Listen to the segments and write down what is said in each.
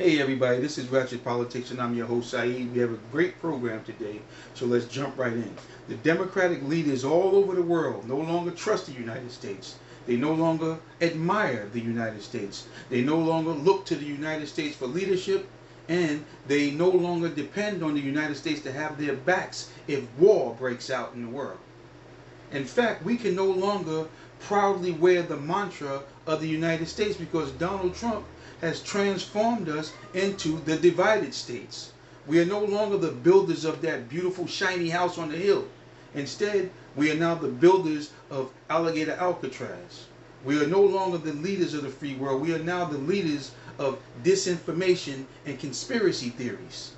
Hey everybody, this is Ratchet Politics and I'm your host Saeed. We have a great program today, so let's jump right in. The Democratic leaders all over the world no longer trust the United States. They no longer admire the United States. They no longer look to the United States for leadership, and they no longer depend on the United States to have their backs if war breaks out in the world. In fact, we can no longer proudly wear the mantra of the United States because Donald Trump has transformed us into the divided states. We are no longer the builders of that beautiful shiny house on the hill. Instead, we are now the builders of Alligator Alcatraz. We are no longer the leaders of the free world. We are now the leaders of disinformation and conspiracy theories.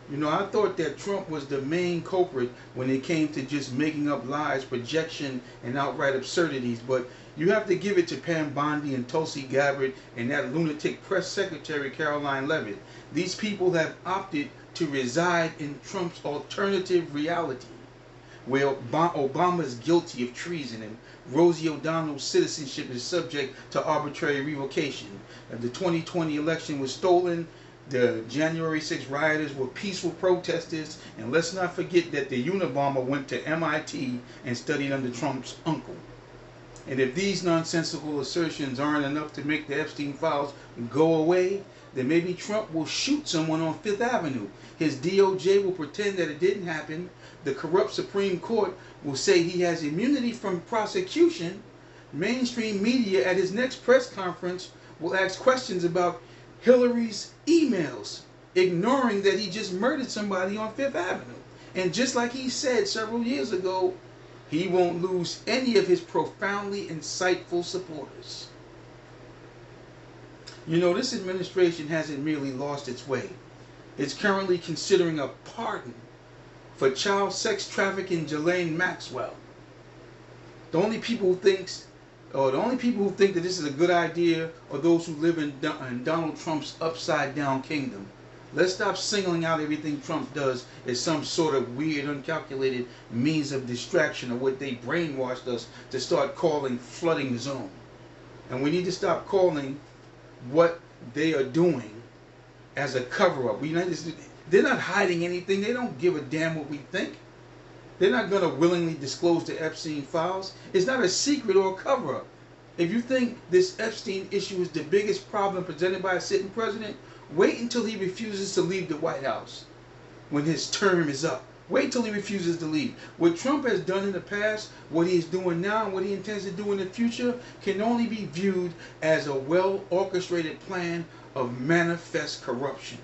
You know, I thought that Trump was the main culprit when it came to just making up lies, projection, and outright absurdities. But you have to give it to Pam Bondi and Tulsi Gabbard and that lunatic press secretary Caroline Leavitt. These people have opted to reside in Trump's alternative reality, where Obama is guilty of treason and Rosie O'Donnell's citizenship is subject to arbitrary revocation. The 2020 election was stolen. The January 6 rioters were peaceful protesters, and let's not forget that the Unabomber went to MIT and studied under Trump's uncle. And if these nonsensical assertions aren't enough to make the Epstein files go away, then maybe Trump will shoot someone on Fifth Avenue. His DOJ will pretend that it didn't happen. The corrupt Supreme Court will say he has immunity from prosecution. Mainstream media at his next press conference will ask questions about Hillary's emails, ignoring that he just murdered somebody on Fifth Avenue. And just like he said several years ago, he won't lose any of his profoundly insightful supporters. You know, this administration hasn't merely lost its way. It's currently considering a pardon for child sex trafficking Ghislaine Maxwell. The only people who think that this is a good idea are those who live in Donald Trump's upside down kingdom. Let's stop singling out everything Trump does as some sort of weird, uncalculated means of distraction, or what they brainwashed us to start calling flooding the zone. And we need to stop calling what they are doing as a cover-up. They're not hiding anything. They don't give a damn what we think. They're not going to willingly disclose the Epstein files. It's not a secret or a cover-up. If you think this Epstein issue is the biggest problem presented by a sitting president, wait until he refuses to leave the White House when his term is up. Wait until he refuses to leave. What Trump has done in the past, what he is doing now, and what he intends to do in the future can only be viewed as a well-orchestrated plan of manifest corruption.